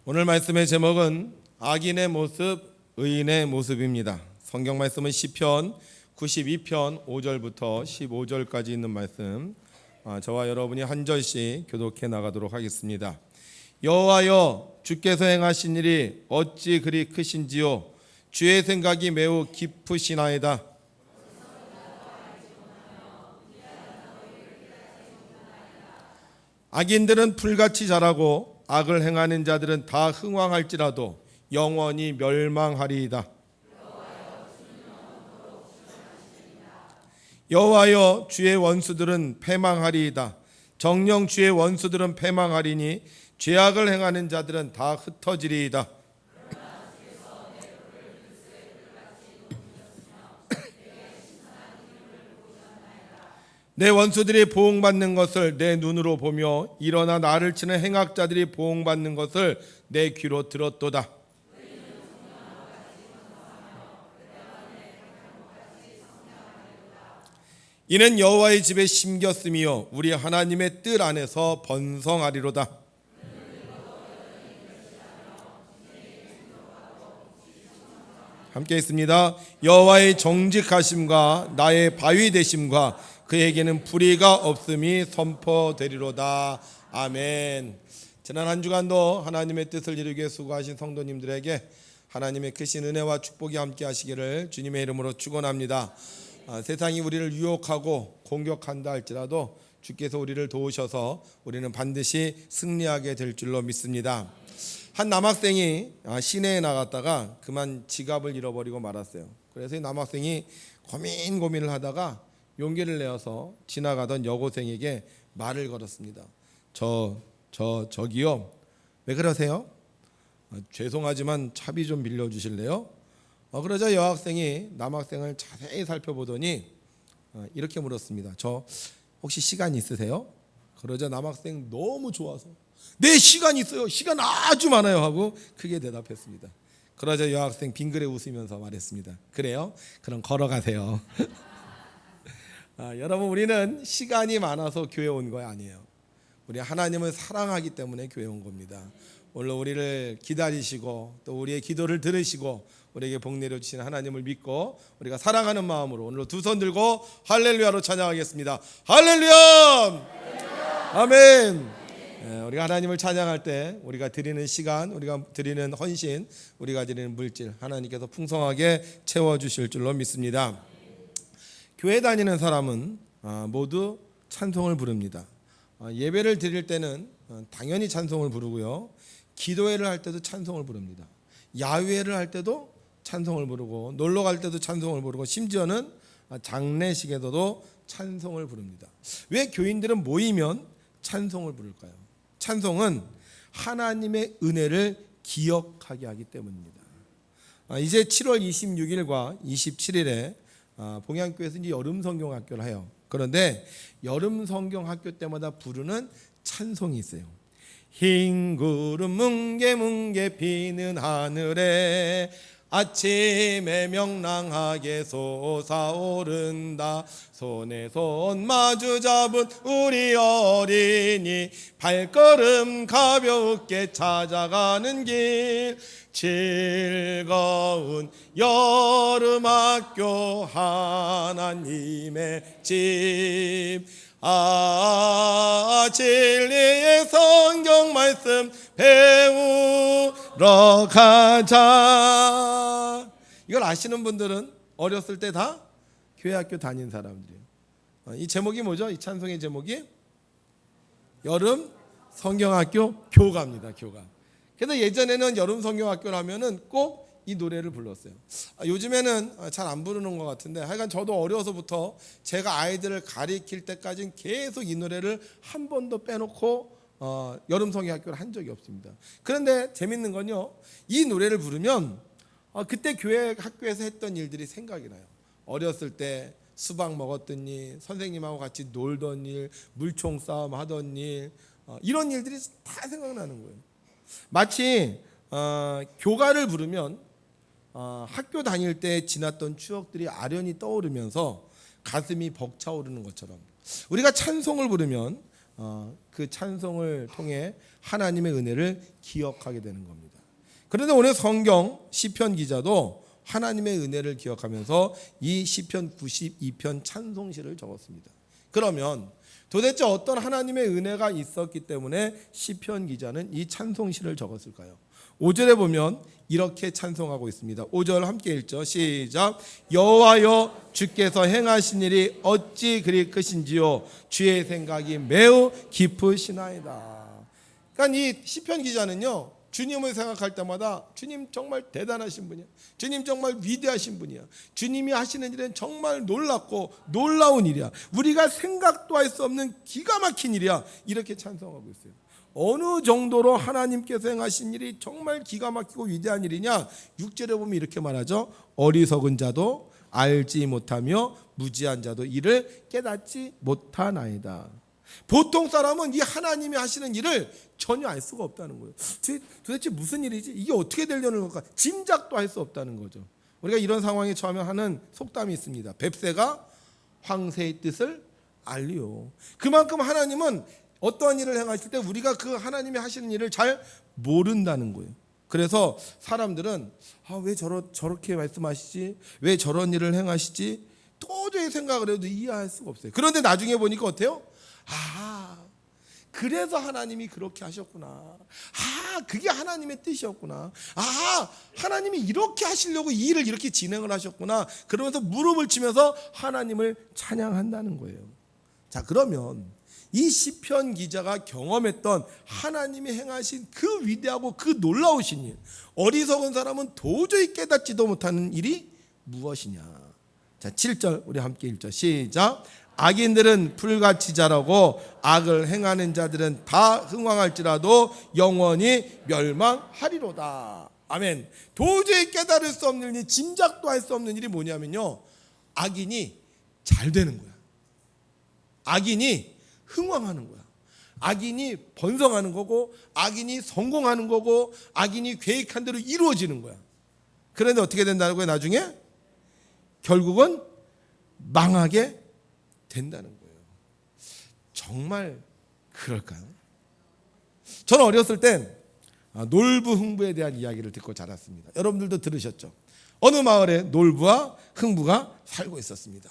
오늘 말씀의 제목은 악인의 모습, 의인의 모습입니다. 성경 말씀은 시편 92편 5절부터 15절까지 있는 말씀, 저와 여러분이 한 절씩 교독해 나가도록 하겠습니다. 여호와여, 주께서 행하신 일이 어찌 그리 크신지요. 주의 생각이 매우 깊으시나이다. 악인들은 풀같이 자라고 악을 행하는 자들은 다 흥왕할지라도 영원히 멸망하리이다. 여호와여, 주의 원수들은 패망하리이다. 정녕 주의 원수들은 패망하리니 죄악을 행하는 자들은 다 흩어지리이다. 내 원수들이 보응받는 것을 내 눈으로 보며 일어나 나를 치는 행악자들이 보응받는 것을 내 귀로 들었도다. 이는 여호와의 집에 심겼으며 우리 하나님의 뜰 안에서 번성하리로다. 함께 있습니다. 여호와의 정직하심과 나의 바위 되심과 그에게는 불의가 없음이 선포되리로다. 아멘. 지난 한 주간도 하나님의 뜻을 이루기 위해 수고하신 성도님들에게 하나님의 크신 은혜와 축복이 함께 하시기를 주님의 이름으로 축원합니다. 세상이 우리를 유혹하고 공격한다 할지라도 주께서 우리를 도우셔서 우리는 반드시 승리하게 될 줄로 믿습니다. 한 남학생이 시내에 나갔다가 그만 지갑을 잃어버리고 말았어요. 그래서 이 남학생이 고민을 하다가 용기를 내어서 지나가던 여고생에게 말을 걸었습니다. 저기요, 왜 그러세요? 죄송하지만 차비 좀 빌려주실래요? 그러자 여학생이 남학생을 자세히 살펴보더니 이렇게 물었습니다. 저 혹시 시간 있으세요? 그러자 남학생 너무 좋아서 네, 시간 있어요. 시간 아주 많아요 하고 크게 대답했습니다. 그러자 여학생 빙그레 웃으면서 말했습니다. 그래요? 그럼 걸어가세요. 여러분, 우리는 시간이 많아서 교회 온 거 아니에요. 우리 하나님을 사랑하기 때문에 교회 온 겁니다. 오늘 우리를 기다리시고 또 우리의 기도를 들으시고 우리에게 복 내려주시는 하나님을 믿고 우리가 사랑하는 마음으로 오늘로 두 손 들고 할렐루야로 찬양하겠습니다. 할렐루야! 아멘. 우리가 하나님을 찬양할 때 우리가 드리는 시간, 우리가 드리는 헌신, 우리가 드리는 물질 하나님께서 풍성하게 채워주실 줄로 믿습니다. 교회 다니는 사람은 모두 찬송을 부릅니다. 예배를 드릴 때는 당연히 찬송을 부르고요. 기도회를 할 때도 찬송을 부릅니다. 야외를 할 때도 찬송을 부르고 놀러 갈 때도 찬송을 부르고 심지어는 장례식에서도 찬송을 부릅니다. 왜 교인들은 모이면 찬송을 부를까요? 찬송은 하나님의 은혜를 기억하게 하기 때문입니다. 이제 7월 26일과 27일에 봉양교회에서 이제 여름 성경 학교를 해요. 그런데 여름 성경 학교 때마다 부르는 찬송이 있어요. 흰 구름 뭉게뭉게 피는 하늘에 아침에 명랑하게 솟아오른다. 손에 손 마주 잡은 우리 어린이 발걸음 가볍게 찾아가는 길. 즐거운 여름학교 하나님의 집. 진리의 성경 말씀 배우러 가자. 이걸 아시는 분들은 어렸을 때 다 교회 학교 다닌 사람들이에요. 이 제목이 뭐죠? 이 찬송의 제목이 여름 성경학교 교가입니다. 교가. 그래서 예전에는 여름 성경학교를 하면은 꼭 이 노래를 불렀어요. 요즘에는 잘 안 부르는 것 같은데 하여간 저도 어려서부터 제가 아이들을 가리킬 때까지는 계속 이 노래를 한 번도 빼놓고 여름 성경학교를 한 적이 없습니다. 그런데 재밌는 건요, 이 노래를 부르면 그때 교회 학교에서 했던 일들이 생각이 나요. 어렸을 때 수박 먹었던 일, 선생님하고 같이 놀던 일, 물총 싸움 하던 일, 이런 일들이 다 생각나는 거예요. 마치 교가를 부르면 학교 다닐 때 지났던 추억들이 아련히 떠오르면서 가슴이 벅차오르는 것처럼 우리가 찬송을 부르면 그 찬송을 통해 하나님의 은혜를 기억하게 되는 겁니다. 그런데 오늘 성경 시편 기자도 하나님의 은혜를 기억하면서 이 시편 92편 찬송시를 적었습니다. 그러면 도대체 어떤 하나님의 은혜가 있었기 때문에 시편 기자는 이 찬송시를 적었을까요? 5절에 보면 이렇게 찬송하고 있습니다. 5절 함께 읽죠. 시작. 여호와여 주께서 행하신 일이 어찌 그리 크신지요 주의 생각이 매우 깊으시나이다. 그러니까 이 시편 기자는요, 주님을 생각할 때마다 주님 정말 대단하신 분이야. 주님 정말 위대하신 분이야. 주님이 하시는 일은 정말 놀랍고 놀라운 일이야. 우리가 생각도 할 수 없는 기가 막힌 일이야. 이렇게 찬송하고 있어요. 어느 정도로 하나님께서 행하신 일이 정말 기가 막히고 위대한 일이냐? 6절에 보면 이렇게 말하죠. 어리석은 자도 알지 못하며 무지한 자도 이를 깨닫지 못하나이다. 보통 사람은 이 하나님이 하시는 일을 전혀 알 수가 없다는 거예요. 도대체 무슨 일이지? 이게 어떻게 되려는 걸까? 짐작도 할 수 없다는 거죠. 우리가 이런 상황에 처하면 하는 속담이 있습니다. 뱁새가 황새의 뜻을 알리요. 그만큼 하나님은 어떠한 일을 행하실 때 우리가 그 하나님이 하시는 일을 잘 모른다는 거예요. 그래서 사람들은 왜 저렇게 말씀하시지? 왜 저런 일을 행하시지? 도저히 생각을 해도 이해할 수가 없어요. 그런데 나중에 보니까 어때요? 그래서 하나님이 그렇게 하셨구나. 그게 하나님의 뜻이었구나. 하나님이 이렇게 하시려고 이 일을 이렇게 진행을 하셨구나. 그러면서 무릎을 치면서 하나님을 찬양한다는 거예요. 자, 그러면 이 시편 기자가 경험했던 하나님이 행하신 그 위대하고 그 놀라우신 일, 어리석은 사람은 도저히 깨닫지도 못하는 일이 무엇이냐. 자, 7절 우리 함께 읽죠. 시작. 악인들은 풀같이 자라고 악을 행하는 자들은 다 흥왕할지라도 영원히 멸망하리로다. 아멘. 도저히 깨달을 수 없는 일, 짐작도 할 수 없는 일이 뭐냐면요, 악인이 잘 되는 거야. 악인이 흥왕하는 거야. 악인이 번성하는 거고, 악인이 성공하는 거고, 악인이 계획한 대로 이루어지는 거야. 그런데 어떻게 된다는 거예요? 나중에 결국은 망하게 된다는 거예요. 정말 그럴까요? 저는 어렸을 땐 놀부 흥부에 대한 이야기를 듣고 자랐습니다. 여러분들도 들으셨죠? 어느 마을에 놀부와 흥부가 살고 있었습니다.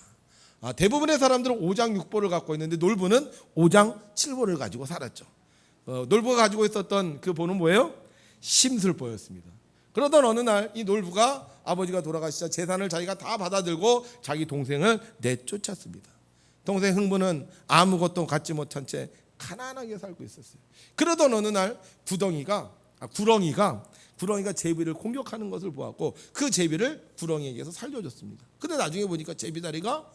대부분의 사람들은 오장육보를 갖고 있는데 놀부는 오장칠보를 가지고 살았죠. 놀부가 가지고 있었던 그 보는 뭐예요? 심술보였습니다. 그러던 어느 날 이 놀부가 아버지가 돌아가시자 재산을 자기가 다 받아들고 자기 동생을 내쫓았습니다. 동생 흥부는 아무것도 갖지 못한 채 가난하게 살고 있었어요. 그러던 어느 날 구렁이가 제비를 공격하는 것을 보았고 그 제비를 구렁이에게서 살려줬습니다. 근데 나중에 보니까 제비 다리가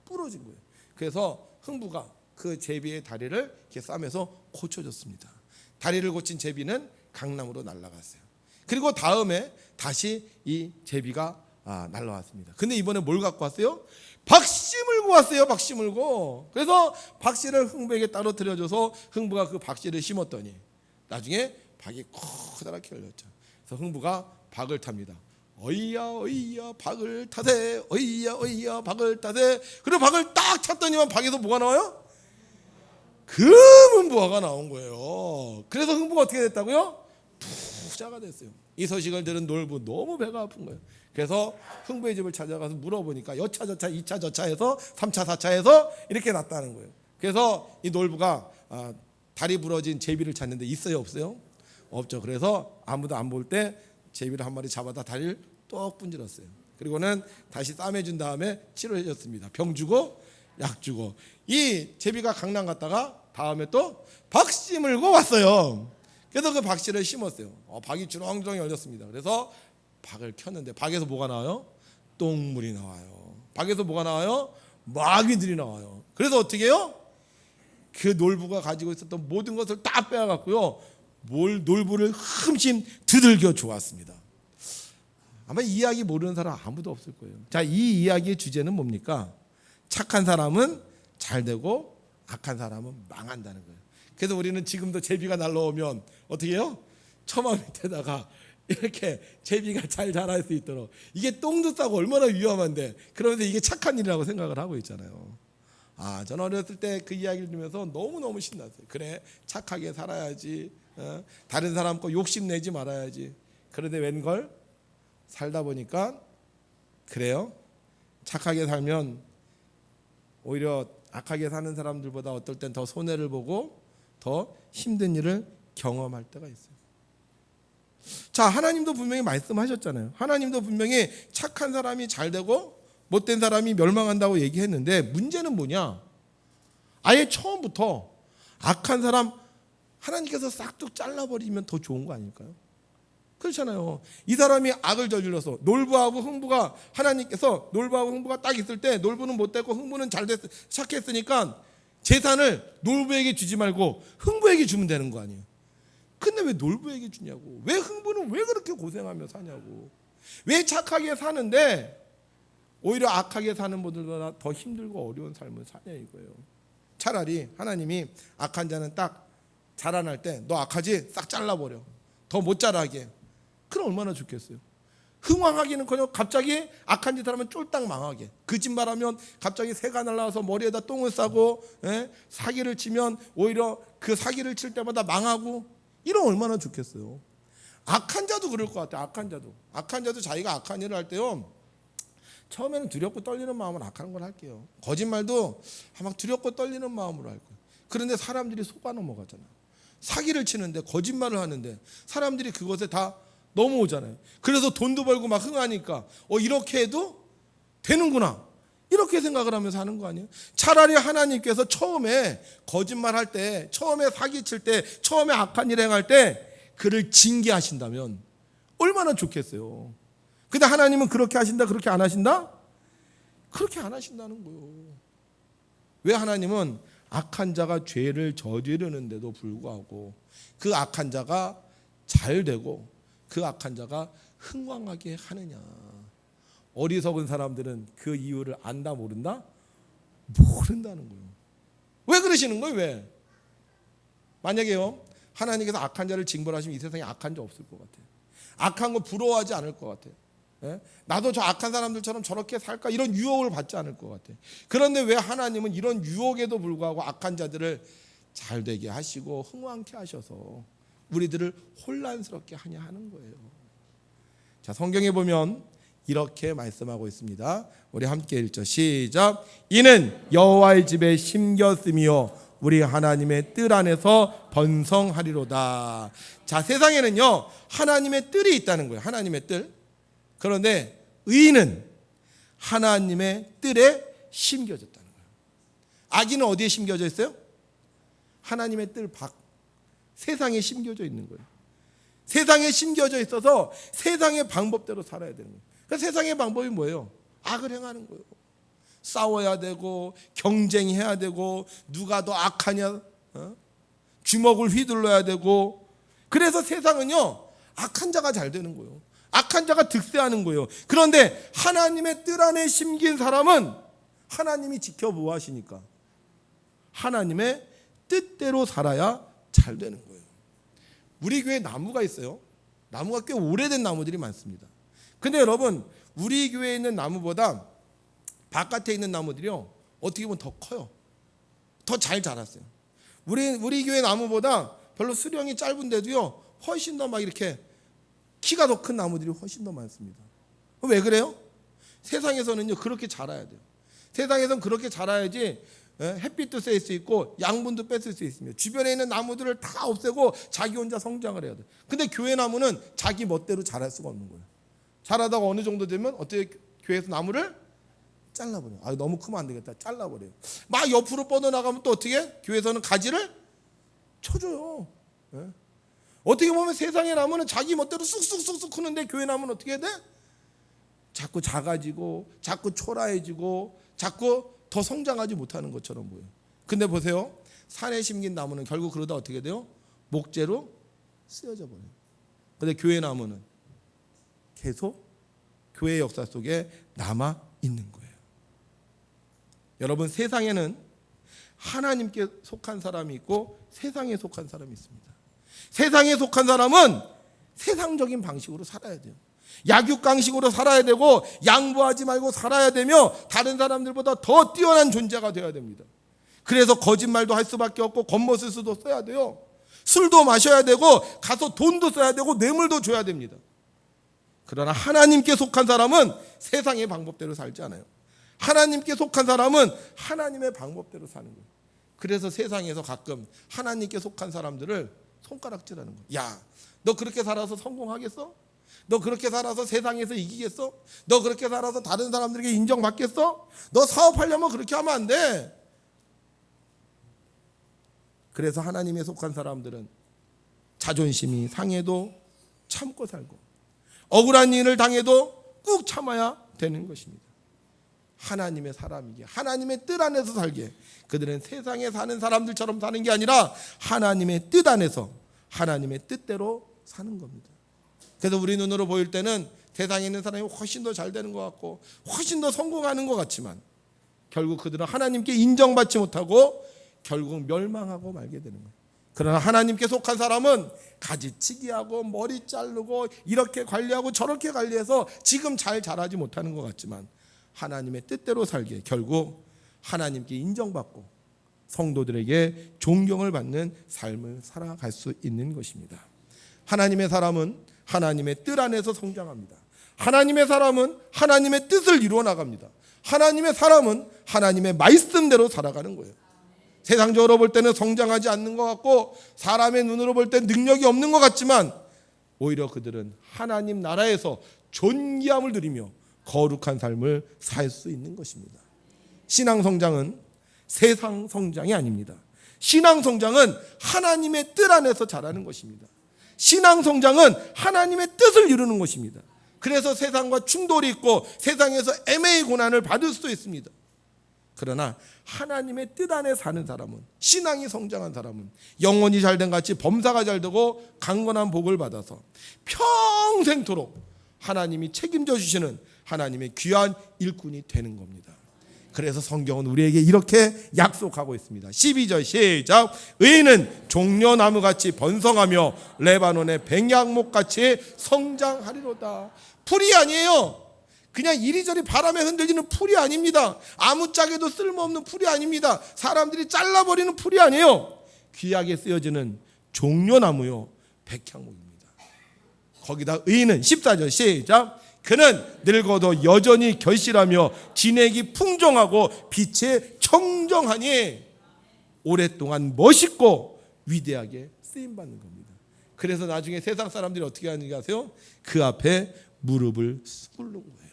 부러진 거예요. 그래서 흥부가 그 제비의 다리를 이렇게 싸매서 고쳐줬습니다. 다리를 고친 제비는 강남으로 날아갔어요. 그리고 다음에 다시 이 제비가 날아왔습니다. 근데 이번에 뭘 갖고 왔어요? 박씨 물고 왔어요. 박씨 물고. 그래서 박씨를 흥부에게 따로 들여줘서 흥부가 그 박씨를 심었더니 나중에 박이 커다랗게 열렸죠. 그래서 흥부가 박을 탑니다. 어이야 박을 타세, 어이야 박을 타세. 그리고 박을 딱 찼더니만 박에서 뭐가 나와요? 금은보화가 나온 거예요. 그래서 흥부가 어떻게 됐다고요? 부자가 됐어요. 이 소식을 들은 놀부 너무 배가 아픈 거예요. 그래서 흥부의 집을 찾아가서 물어보니까 여차 저차 2차 저차 해서 3차 4차 해서 이렇게 났다는 거예요. 그래서 이 놀부가 다리 부러진 제비를 찾는데 있어요, 없어요? 없죠. 그래서 아무도 안 볼 때 제비를 한 마리 잡아다 다리를 똑 분질렀어요. 그리고는 다시 싸매준 다음에 치료해 줬습니다. 병 주고 약 주고. 이 제비가 강남 갔다가 다음에 또 박씨 물고 왔어요. 그래서 그 박씨를 심었어요. 박이 주렁주렁 열렸습니다. 그래서 박을 켰는데 박에서 뭐가 나와요? 똥물이 나와요. 박에서 뭐가 나와요? 마귀들이 나와요. 그래서 어떻게 해요? 그 놀부가 가지고 있었던 모든 것을 다 빼앗았고요. 놀부를 흠씬 두들겨 주었습니다. 아마 이 이야기 모르는 사람 아무도 없을 거예요. 자, 이 이야기의 주제는 뭡니까? 착한 사람은 잘 되고 악한 사람은 망한다는 거예요. 그래서 우리는 지금도 제비가 날라오면 어떻게 해요? 처마 밑에다가 이렇게 제비가 잘 자랄 수 있도록, 이게 똥도 싸고 얼마나 위험한데, 그러면서 이게 착한 일이라고 생각을 하고 있잖아요. 저는 어렸을 때 그 이야기를 들으면서 너무너무 신났어요. 그래, 착하게 살아야지. 다른 사람 거 욕심내지 말아야지. 그런데 웬걸 살다 보니까 그래요. 착하게 살면 오히려 악하게 사는 사람들보다 어떨 땐 더 손해를 보고 더 힘든 일을 경험할 때가 있어요. 자, 하나님도 분명히 말씀하셨잖아요. 하나님도 분명히 착한 사람이 잘 되고 못된 사람이 멸망한다고 얘기했는데, 문제는 뭐냐? 아예 처음부터 악한 사람 하나님께서 싹둑 잘라버리면 더 좋은 거 아닐까요? 그렇잖아요. 이 사람이 악을 저질러서 놀부하고 흥부가, 하나님께서 놀부하고 흥부가 딱 있을 때 놀부는 못됐고 흥부는 착했으니까 재산을 놀부에게 주지 말고 흥부에게 주면 되는 거 아니에요. 근데 왜 놀부에게 주냐고. 왜 흥부는 왜 그렇게 고생하며 사냐고. 왜 착하게 사는데 오히려 악하게 사는 분들보다 더 힘들고 어려운 삶을 사냐 이거예요. 차라리 하나님이 악한 자는 딱 자라날 때 너 악하지? 싹 잘라버려. 더 못 자라게. 그럼 얼마나 좋겠어요. 흥왕하기는커녕 갑자기 악한 짓 하면 쫄딱 망하게. 거짓말하면 갑자기 새가 날라와서 머리에다 똥을 싸고, 사기를 치면 오히려 그 사기를 칠 때마다 망하고. 이러면 얼마나 좋겠어요. 악한 자도 그럴 것 같아요. 악한 자도 자기가 악한 일을 할 때요, 처음에는 두렵고 떨리는 마음으로 악한 걸 할게요. 거짓말도 막 두렵고 떨리는 마음으로 할 거예요. 그런데 사람들이 속아 넘어가잖아요. 사기를 치는데, 거짓말을 하는데 사람들이 그것에 다 넘어오잖아요. 그래서 돈도 벌고 막 흥하니까 이렇게 해도 되는구나, 이렇게 생각을 하면서 하는 거 아니에요? 차라리 하나님께서 처음에 거짓말할 때, 처음에 사기칠 때, 처음에 악한 일 행할 때 그를 징계하신다면 얼마나 좋겠어요. 근데 하나님은 그렇게 하신다, 그렇게 안 하신다? 그렇게 안 하신다는 거예요. 왜? 하나님은 악한 자가 죄를 저지르는데도 불구하고 그 악한 자가 잘 되고 그 악한 자가 흥왕하게 하느냐. 어리석은 사람들은 그 이유를 안다 모른다? 모른다는 거예요. 왜 그러시는 거예요? 왜? 만약에요, 하나님께서 악한 자를 징벌하시면 이 세상에 악한 자 없을 것 같아요. 악한 거 부러워하지 않을 것 같아요. 나도 저 악한 사람들처럼 저렇게 살까, 이런 유혹을 받지 않을 것 같아요. 그런데 왜 하나님은 이런 유혹에도 불구하고 악한 자들을 잘 되게 하시고 흥왕케 하셔서 우리들을 혼란스럽게 하냐 하는 거예요. 자, 성경에 보면 이렇게 말씀하고 있습니다. 우리 함께 읽죠. 시작. 이는 여호와의 집에 심겼으며 우리 하나님의 뜰 안에서 번성하리로다. 자, 세상에는요 하나님의 뜰이 있다는 거예요. 하나님의 뜰. 그런데 의인은 하나님의 뜰에 심겨졌다는 거예요. 악인은 어디에 심겨져 있어요? 하나님의 뜰 밖, 세상에 심겨져 있는 거예요. 세상에 심겨져 있어서 세상의 방법대로 살아야 되는 거예요. 그러니까 세상의 방법이 뭐예요? 악을 행하는 거예요. 싸워야 되고 경쟁해야 되고 누가 더 악하냐, 주먹을 휘둘러야 되고. 그래서 세상은요 악한 자가 잘 되는 거예요. 악한 자가 득세하는 거예요. 그런데 하나님의 뜰 안에 심긴 사람은 하나님이 지켜보아하시니까 하나님의 뜻대로 살아야 잘 되는 거예요. 우리 교회에 나무가 있어요. 나무가 꽤 오래된 나무들이 많습니다. 근데 여러분, 우리 교회에 있는 나무보다 바깥에 있는 나무들이요 어떻게 보면 더 커요. 더 잘 자랐어요. 우리 교회 나무보다 별로 수령이 짧은데도요 훨씬 더 막 이렇게 키가 더 큰 나무들이 훨씬 더 많습니다. 왜 그래요? 세상에서는요 그렇게 자라야 돼요. 세상에서는 그렇게 자라야지 햇빛도 쐴 수 있고 양분도 뺏을 수 있습니다. 주변에 있는 나무들을 다 없애고 자기 혼자 성장을 해야 돼요. 근데 교회 나무는 자기 멋대로 자랄 수가 없는 거예요. 자라다가 어느 정도 되면 어떻게 교회에서 나무를 잘라버려요. 너무 크면 안 되겠다, 잘라버려요. 막 옆으로 뻗어나가면 또 어떻게? 교회에서는 가지를 쳐줘요. 어떻게 보면 세상의 나무는 자기 멋대로 쑥쑥쑥쑥 크는데 교회 나무는 어떻게 해야 돼? 자꾸 작아지고 자꾸 초라해지고 자꾸 더 성장하지 못하는 것처럼 보여요. 근데 보세요, 산에 심긴 나무는 결국 그러다 어떻게 돼요? 목재로 쓰여져 버려요. 근데 교회 나무는 계속 교회 역사 속에 남아 있는 거예요. 여러분, 세상에는 하나님께 속한 사람이 있고 세상에 속한 사람이 있습니다. 세상에 속한 사람은 세상적인 방식으로 살아야 돼요. 약육강식으로 살아야 되고 양보하지 말고 살아야 되며 다른 사람들보다 더 뛰어난 존재가 되어야 됩니다. 그래서 거짓말도 할 수밖에 없고 겉멋술수도 써야 돼요. 술도 마셔야 되고 가서 돈도 써야 되고 뇌물도 줘야 됩니다. 그러나 하나님께 속한 사람은 세상의 방법대로 살지 않아요. 하나님께 속한 사람은 하나님의 방법대로 사는 거예요. 그래서 세상에서 가끔 하나님께 속한 사람들을 손가락질하는 거예요. 야, 너 그렇게 살아서 성공하겠어? 너 그렇게 살아서 세상에서 이기겠어? 너 그렇게 살아서 다른 사람들에게 인정받겠어? 너 사업하려면 그렇게 하면 안 돼. 그래서 하나님에 속한 사람들은 자존심이 상해도 참고 살고 억울한 일을 당해도 꾹 참아야 되는 것입니다. 하나님의 사람이기에 하나님의 뜻 안에서 살기에 그들은 세상에 사는 사람들처럼 사는 게 아니라 하나님의 뜻 안에서 하나님의 뜻대로 사는 겁니다. 그래서 우리 눈으로 보일 때는 세상에 있는 사람이 훨씬 더 잘 되는 것 같고 훨씬 더 성공하는 것 같지만 결국 그들은 하나님께 인정받지 못하고 결국 멸망하고 말게 되는 거예요. 그러나 하나님께 속한 사람은 가지치기하고 머리 자르고 이렇게 관리하고 저렇게 관리해서 지금 잘 자라지 못하는 것 같지만 하나님의 뜻대로 살기에 결국 하나님께 인정받고 성도들에게 존경을 받는 삶을 살아갈 수 있는 것입니다. 하나님의 사람은 하나님의 뜻 안에서 성장합니다. 하나님의 사람은 하나님의 뜻을 이루어 나갑니다. 하나님의 사람은 하나님의 말씀대로 살아가는 거예요. 세상적으로 볼 때는 성장하지 않는 것 같고 사람의 눈으로 볼 때 능력이 없는 것 같지만 오히려 그들은 하나님 나라에서 존귀함을 누리며 거룩한 삶을 살 수 있는 것입니다. 신앙 성장은 세상 성장이 아닙니다. 신앙 성장은 하나님의 뜻 안에서 자라는 것입니다. 신앙 성장은 하나님의 뜻을 이루는 것입니다. 그래서 세상과 충돌이 있고 세상에서 애매히 고난을 받을 수도 있습니다. 그러나 하나님의 뜻 안에 사는 사람은 신앙이 성장한 사람은 영혼이 잘된 같이 범사가 잘되고 강건한 복을 받아서 평생토록 하나님이 책임져 주시는 하나님의 귀한 일꾼이 되는 겁니다. 그래서 성경은 우리에게 이렇게 약속하고 있습니다. 12절 시작. 의인은 종려나무같이 번성하며 레바논의 백향목같이 성장하리로다. 풀이 아니에요. 그냥 이리저리 바람에 흔들리는 풀이 아닙니다. 아무짝에도 쓸모없는 풀이 아닙니다. 사람들이 잘라버리는 풀이 아니에요. 귀하게 쓰여지는 종려나무요 백향목입니다. 거기다 의인은 14절 시작. 그는 늙어도 여전히 결실하며 진액이 풍성하고 빛에 청정하니 오랫동안 멋있고 위대하게 쓰임받는 겁니다. 그래서 나중에 세상 사람들이 어떻게 하는지 아세요? 그 앞에 무릎을 꿇는 거예요.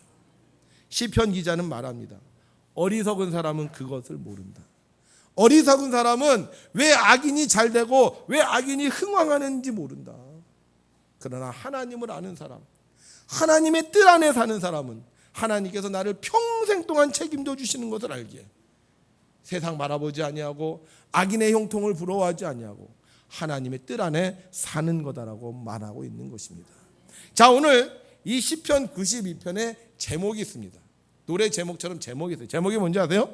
시편 기자는 말합니다. 어리석은 사람은 그것을 모른다. 어리석은 사람은 왜 악인이 잘되고 왜 악인이 흥왕하는지 모른다. 그러나 하나님을 아는 사람, 하나님의 뜻 안에 사는 사람은 하나님께서 나를 평생 동안 책임져 주시는 것을 알기에 세상 바라보지 아니하고 악인의 형통을 부러워하지 아니하고 하나님의 뜻 안에 사는 거다라고 말하고 있는 것입니다. 자, 오늘 이 시편 92편에 제목이 있습니다. 노래 제목처럼 제목이 있어요. 제목이 뭔지 아세요?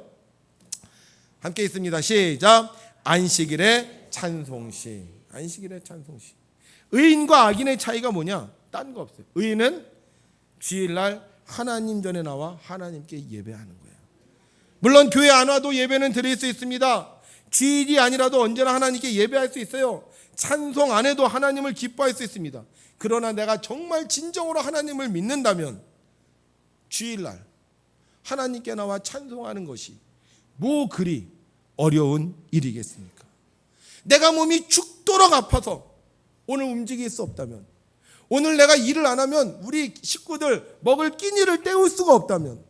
함께 있습니다. 시작. 안식일의 찬송시. 안식일의 찬송시. 의인과 악인의 차이가 뭐냐? 딴 거 없어요. 의인은 주일날 하나님 전에 나와 하나님께 예배하는 거예요. 물론 교회 안 와도 예배는 드릴 수 있습니다. 주일이 아니라도 언제나 하나님께 예배할 수 있어요. 찬송 안 해도 하나님을 기뻐할 수 있습니다. 그러나 내가 정말 진정으로 하나님을 믿는다면 주일날 하나님께 나와 찬송하는 것이 뭐 그리 어려운 일이겠습니까? 내가 몸이 죽도록 아파서 오늘 움직일 수 없다면, 오늘 내가 일을 안 하면 우리 식구들 먹을 끼니를 때울 수가 없다면,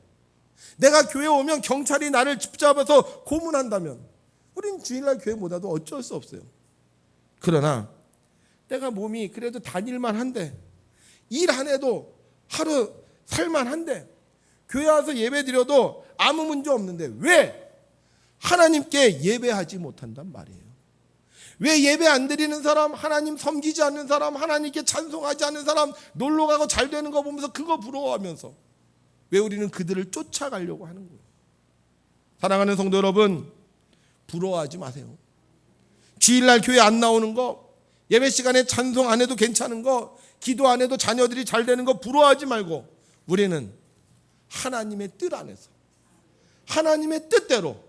내가 교회 오면 경찰이 나를 붙잡아서 고문한다면 우린 주일날 교회 못 와도 어쩔 수 없어요. 그러나 내가 몸이 그래도 다닐만 한데, 일 안 해도 하루 살만 한데, 교회 와서 예배 드려도 아무 문제 없는데 왜 하나님께 예배하지 못한단 말이에요. 왜 예배 안 드리는 사람, 하나님 섬기지 않는 사람, 하나님께 찬송하지 않는 사람, 놀러가고 잘 되는 거 보면서 그거 부러워하면서 왜 우리는 그들을 쫓아가려고 하는 거예요. 사랑하는 성도 여러분, 부러워하지 마세요. 주일날 교회 안 나오는 거, 예배 시간에 찬송 안 해도 괜찮은 거, 기도 안 해도 자녀들이 잘 되는 거 부러워하지 말고 우리는 하나님의 뜻 안에서 하나님의 뜻대로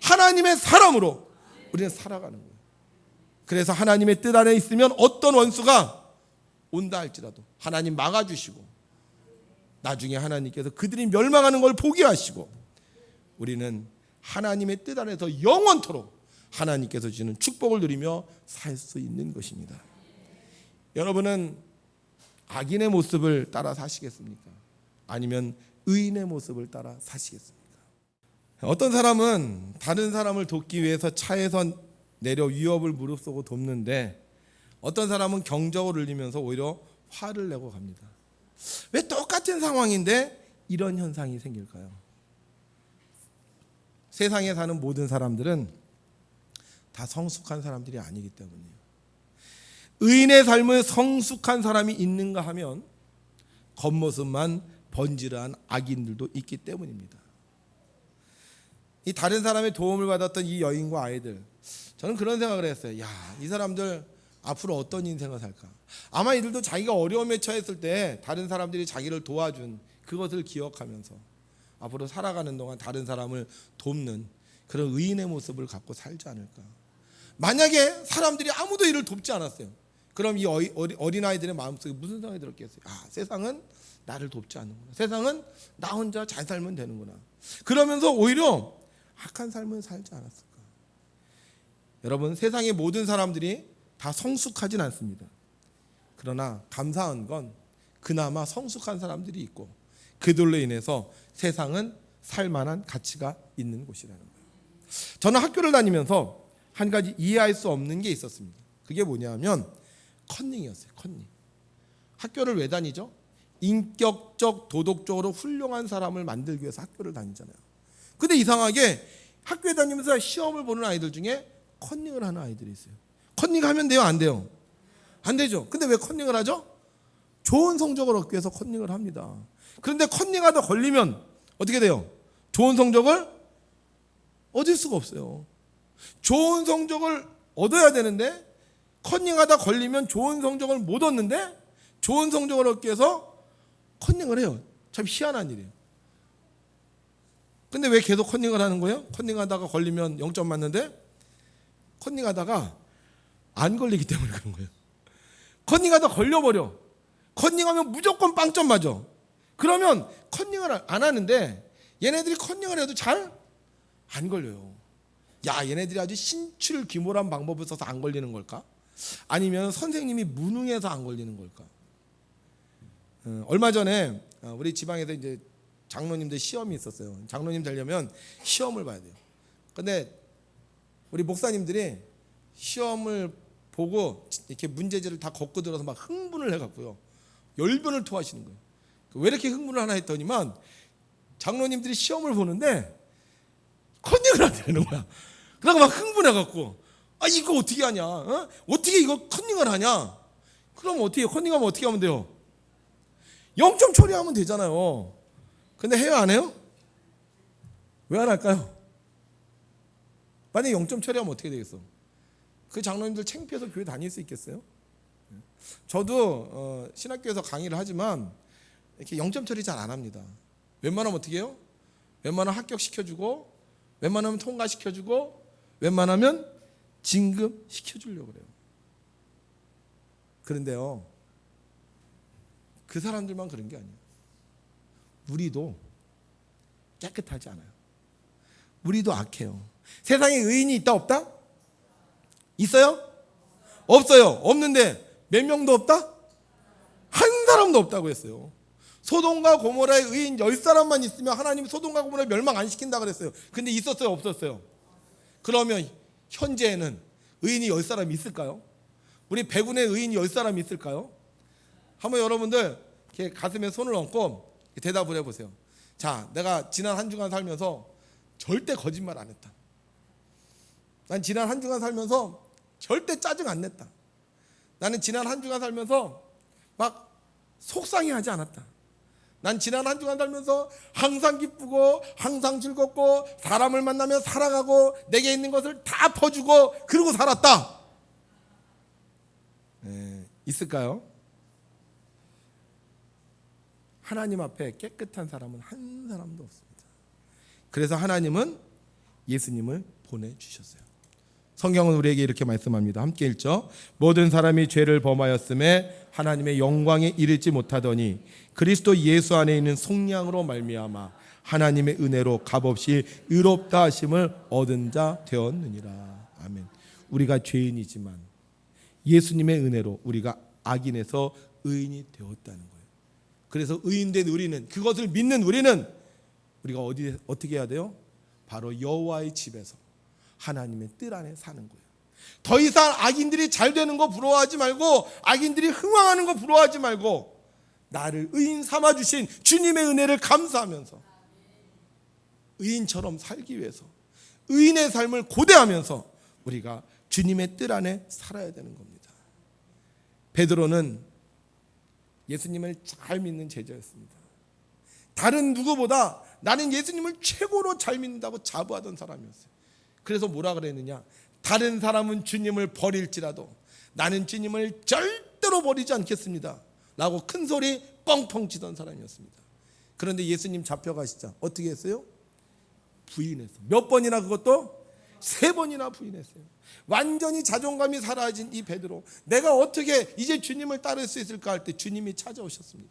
하나님의 사람으로 우리는 살아가는 거예요. 그래서 하나님의 뜻 안에 있으면 어떤 원수가 온다 할지라도 하나님 막아주시고 나중에 하나님께서 그들이 멸망하는 걸 보게 하시고 우리는 하나님의 뜻 안에서 영원토록 하나님께서 주시는 축복을 누리며 살 수 있는 것입니다. 여러분은 악인의 모습을 따라 사시겠습니까? 아니면 의인의 모습을 따라 사시겠습니까? 어떤 사람은 다른 사람을 돕기 위해서 차에서 내려 위협을 무릅쓰고 돕는데 어떤 사람은 경적을 울리면서 오히려 화를 내고 갑니다. 왜 똑같은 상황인데 이런 현상이 생길까요? 세상에 사는 모든 사람들은 다 성숙한 사람들이 아니기 때문이에요. 의인의 삶을 성숙한 사람이 있는가 하면 겉모습만 번지르한 악인들도 있기 때문입니다. 이 다른 사람의 도움을 받았던 이 여인과 아이들, 저는 그런 생각을 했어요. 야, 이 사람들 앞으로 어떤 인생을 살까? 아마 이들도 자기가 어려움에 처했을 때 다른 사람들이 자기를 도와준 그것을 기억하면서 앞으로 살아가는 동안 다른 사람을 돕는 그런 의인의 모습을 갖고 살지 않을까? 만약에 사람들이 아무도 이를 돕지 않았어요. 그럼 이 어린아이들의 마음속에 무슨 생각이 들었겠어요? 아, 세상은 나를 돕지 않는구나. 세상은 나 혼자 잘 살면 되는구나. 그러면서 오히려 악한 삶을 살지 않았을까? 여러분, 세상의 모든 사람들이 다 성숙하진 않습니다. 그러나 감사한 건 그나마 성숙한 사람들이 있고 그들로 인해서 세상은 살만한 가치가 있는 곳이라는 거예요. 저는 학교를 다니면서 한 가지 이해할 수 없는 게 있었습니다. 그게 뭐냐면 컨닝이었어요. 컨닝. 학교를 왜 다니죠? 인격적, 도덕적으로 훌륭한 사람을 만들기 위해서 학교를 다니잖아요. 근데 이상하게 학교에 다니면서 시험을 보는 아이들 중에 컨닝을 하는 아이들이 있어요. 컨닝하면 돼요? 안 돼요? 안 되죠. 근데 왜 컨닝을 하죠? 좋은 성적을 얻기 위해서 컨닝을 합니다. 그런데 컨닝하다 걸리면 어떻게 돼요? 좋은 성적을 얻을 수가 없어요. 좋은 성적을 얻어야 되는데 컨닝하다 걸리면 좋은 성적을 못 얻는데 좋은 성적을 얻기 위해서 컨닝을 해요. 참 희한한 일이에요. 근데 왜 계속 컨닝을 하는 거예요? 컨닝하다가 걸리면 0점 맞는데 컨닝하다가 안 걸리기 때문에 그런 거예요. 컨닝하다 걸려버려. 컨닝하면 무조건 빵점 맞아. 그러면 컨닝을 안 하는데 얘네들이 컨닝을 해도 잘 안 걸려요. 야, 얘네들이 아주 신출귀몰한 방법을 써서 안 걸리는 걸까? 아니면 선생님이 무능해서 안 걸리는 걸까? 얼마 전에 우리 지방에서 이제 장로님들 시험이 있었어요. 장로님 되려면 시험을 봐야 돼요. 근데 우리 목사님들이 시험을 보고 이렇게 문제지를 다 걷고 들어서 막 흥분을 해갖고요, 열변을 토하시는 거예요. 왜 이렇게 흥분을 하나 했더니만 장로님들이 시험을 보는데 컨닝을 안 되는 거야. 그러고 막 흥분해갖고 아, 이거 어떻게 하냐? 어? 어떻게 이거 컨닝을 하냐? 그럼 어떻게 컨닝하면 어떻게 하면 돼요? 0점 처리하면 되잖아요. 근데 해요, 안 해요? 왜 안 할까요? 만약에 0점 처리하면 어떻게 되겠어? 그 장로님들 창피해서 교회 다닐 수 있겠어요? 저도 신학교에서 강의를 하지만 이렇게 0점 처리 잘 안 합니다. 웬만하면 어떻게 해요? 웬만하면 합격시켜주고, 웬만하면 통과시켜주고, 웬만하면 진급시켜주려고 그래요. 그런데요, 그 사람들만 그런 게 아니에요. 우리도 깨끗하지 않아요. 우리도 악해요. 세상에 의인이 있다 없다? 있어요? 없어요. 없는데 몇 명도 없다? 한 사람도 없다고 했어요. 소돔과 고모라의 의인 10사람만 있으면 하나님이 소돔과 고모라를 멸망 안 시킨다 그랬어요. 근데 있었어요? 없었어요? 그러면 현재에는 의인이 10사람이 있을까요? 우리 100운의 의인이 10사람이 있을까요? 한번 여러분들 이렇게 가슴에 손을 얹고 대답을 해보세요. 자, 내가 지난 한 주간 살면서 절대 거짓말 안 했다. 난 지난 한 주간 살면서 절대 짜증 안 냈다. 나는 지난 한 주간 살면서 막 속상해하지 않았다. 난 지난 한 주간 살면서 항상 기쁘고 항상 즐겁고 사람을 만나면 사랑하고 내게 있는 것을 다 퍼주고 그러고 살았다. 있을까요? 하나님 앞에 깨끗한 사람은 한 사람도 없습니다. 그래서 하나님은 예수님을 보내주셨어요. 성경은 우리에게 이렇게 말씀합니다. 함께 읽죠. 모든 사람이 죄를 범하였음에 하나님의 영광에 이르지 못하더니 그리스도 예수 안에 있는 속량으로 말미암아 하나님의 은혜로 값없이 의롭다 하심을 얻은 자 되었느니라. 아멘. 우리가 죄인이지만 예수님의 은혜로 우리가 악인에서 의인이 되었다는 거예요. 그래서 의인된 우리는, 그것을 믿는 우리는 우리가 어떻게 해야 돼요? 바로 여호와의 집에서 하나님의 뜰 안에 사는 거예요. 더 이상 악인들이 잘 되는 거 부러워하지 말고, 악인들이 흥왕하는 거 부러워하지 말고, 나를 의인 삼아 주신 주님의 은혜를 감사하면서 의인처럼 살기 위해서 의인의 삶을 고대하면서 우리가 주님의 뜰 안에 살아야 되는 겁니다. 베드로는 예수님을 잘 믿는 제자였습니다. 다른 누구보다 나는 예수님을 최고로 잘 믿는다고 자부하던 사람이었어요. 그래서 뭐라 그랬느냐? 다른 사람은 주님을 버릴지라도 나는 주님을 절대로 버리지 않겠습니다 라고 큰 소리 뻥뻥 치던 사람이었습니다. 그런데 예수님 잡혀가시자 어떻게 했어요? 부인했어요. 몇 번이나? 그것도 3번이나 부인했어요. 완전히 자존감이 사라진 이 베드로, 내가 어떻게 이제 주님을 따를 수 있을까 할 때 주님이 찾아오셨습니다.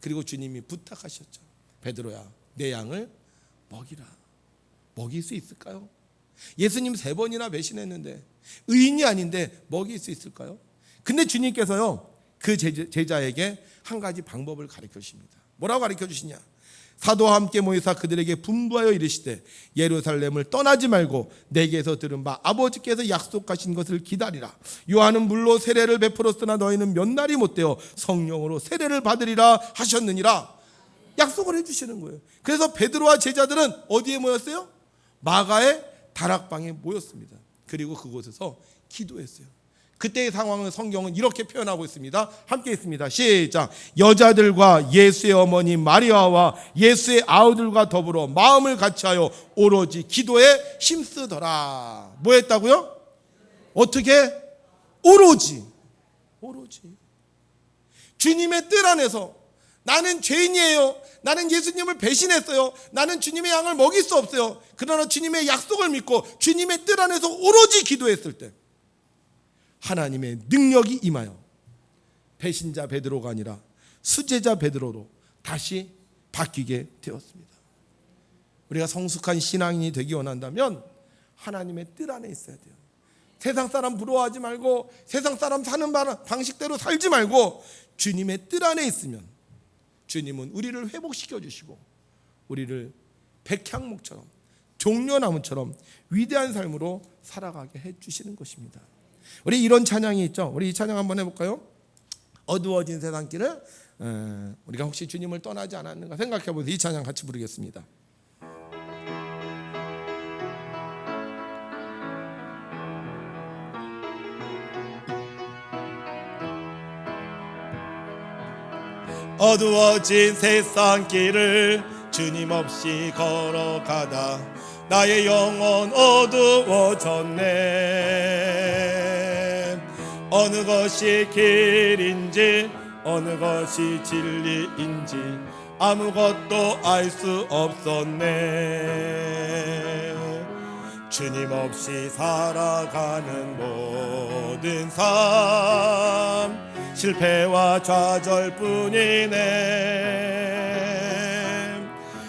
그리고 주님이 부탁하셨죠. 베드로야, 내 양을 먹이라. 먹일 수 있을까요? 예수님 3번이나 배신했는데, 의인이 아닌데 먹일 수 있을까요? 근데 주님께서요, 그 제자에게 한 가지 방법을 가르쳐 주십니다. 뭐라고 가르쳐 주시냐? 사도와 함께 모이사 그들에게 분부하여 이르시되 예루살렘을 떠나지 말고 내게서 들은 바 아버지께서 약속하신 것을 기다리라. 요한은 물로 세례를 베풀었으나 너희는 몇 날이 못되어 성령으로 세례를 받으리라 하셨느니라. 약속을 해주시는 거예요. 그래서 베드로와 제자들은 어디에 모였어요? 마가의 다락방에 모였습니다. 그리고 그곳에서 기도했어요. 그때의 상황을 성경은 이렇게 표현하고 있습니다. 함께 있습니다. 시작. 여자들과 예수의 어머니 마리아와 예수의 아우들과 더불어 마음을 같이하여 오로지 기도에 힘쓰더라. 뭐 했다고요? 어떻게? 오로지. 주님의 뜰 안에서 나는 죄인이에요. 나는 예수님을 배신했어요. 나는 주님의 양을 먹일 수 없어요. 그러나 주님의 약속을 믿고 주님의 뜰 안에서 오로지 기도했을 때 하나님의 능력이 임하여 배신자 베드로가 아니라 수제자 베드로로 다시 바뀌게 되었습니다. 우리가 성숙한 신앙인이 되기 원한다면 하나님의 뜰 안에 있어야 돼요. 세상 사람 부러워하지 말고 세상 사람 사는 방식대로 살지 말고 주님의 뜰 안에 있으면 주님은 우리를 회복시켜 주시고 우리를 백향목처럼 종려나무처럼 위대한 삶으로 살아가게 해주시는 것입니다. 우리 이런 찬양이 있죠. 우리 이 찬양 한번 해볼까요? 어두워진 세상길을 우리가 혹시 주님을 떠나지 않았는가 생각해보면서 이 찬양 같이 부르겠습니다. 어두워진 세상길을 주님 없이 걸어가다 나의 영혼 어두워졌네. 어느 것이 길인지 어느 것이 진리인지 아무것도 알 수 없었네. 주님 없이 살아가는 모든 삶 실패와 좌절뿐이네.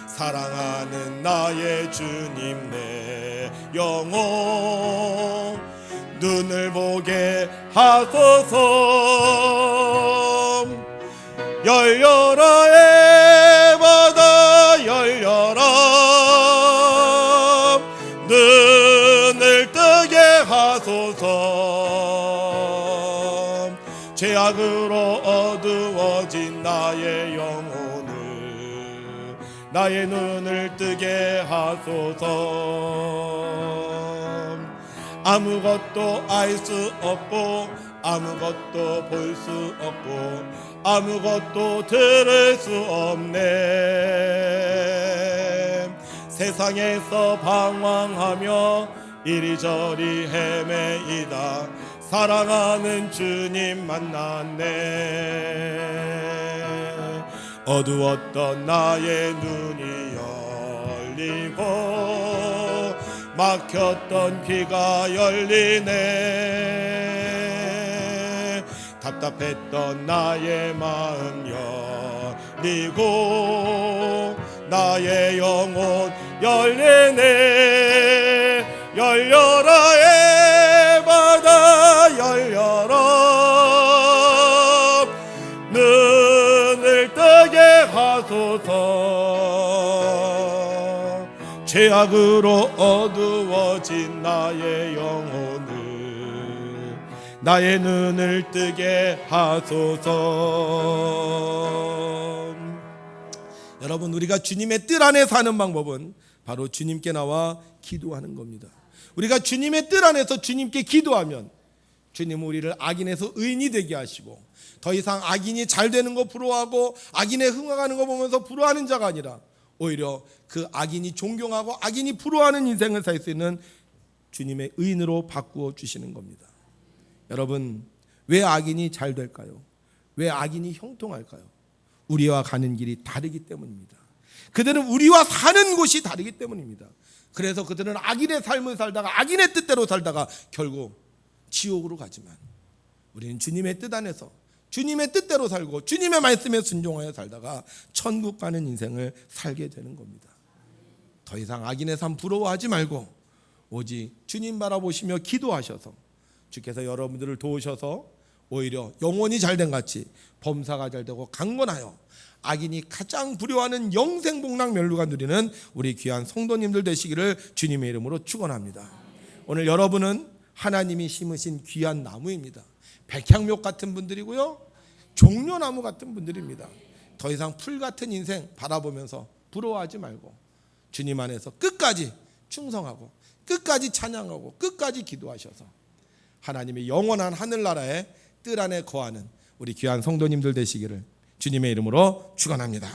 사랑하는 나의 주님 내 영혼 눈을 보게 하소서. 열려라 에바다 열려라 눈을 뜨게 하소서. 죄악으로 어두워진 나의 영혼을 나의 눈을 뜨게 하소서. 아무것도 알 수 없고 아무것도 볼 수 없고 아무것도 들을 수 없네. 세상에서 방황하며 이리저리 헤매이다 사랑하는 주님 만났네. 어두웠던 나의 눈이 열리고 막혔던 귀가 열리네. 답답했던 나의 마음 열리고 나의 영혼 열리네. 열려라 에바다 열려라. 눈을 뜨게 하소서. 죄악으로 어두워진 나의 영혼을 나의 눈을 뜨게 하소서. 여러분, 우리가 주님의 뜻 안에 사는 방법은 바로 주님께 나와 기도하는 겁니다. 우리가 주님의 뜻 안에서 주님께 기도하면 주님은 우리를 악인에서 의인이 되게 하시고, 더 이상 악인이 잘 되는 거 부러워하고 악인의 흥황하는 거 보면서 부러워하는 자가 아니라 오히려 그 악인이 존경하고 악인이 부러워하는 인생을 살 수 있는 주님의 의인으로 바꾸어 주시는 겁니다. 여러분, 왜 악인이 잘 될까요? 왜 악인이 형통할까요? 우리와 가는 길이 다르기 때문입니다. 그들은 우리와 사는 곳이 다르기 때문입니다. 그래서 그들은 악인의 삶을 살다가 악인의 뜻대로 살다가 결국 지옥으로 가지만, 우리는 주님의 뜻 안에서 주님의 뜻대로 살고 주님의 말씀에 순종하여 살다가 천국 가는 인생을 살게 되는 겁니다. 더 이상 악인의 삶 부러워하지 말고 오직 주님 바라보시며 기도하셔서 주께서 여러분들을 도우셔서 오히려 영혼이 잘된 같이 범사가 잘되고 강건하여 악인이 가장 두려워하는 영생복락 멸류관 누리는 우리 귀한 성도님들 되시기를 주님의 이름으로 축원합니다. 오늘 여러분은 하나님이 심으신 귀한 나무입니다. 백향목 같은 분들이고요, 종려나무 같은 분들입니다. 더 이상 풀 같은 인생 바라보면서 부러워하지 말고 주님 안에서 끝까지 충성하고 끝까지 찬양하고 끝까지 기도하셔서 하나님의 영원한 하늘나라의 뜰 안에 거하는 우리 귀한 성도님들 되시기를 주님의 이름으로 축원합니다.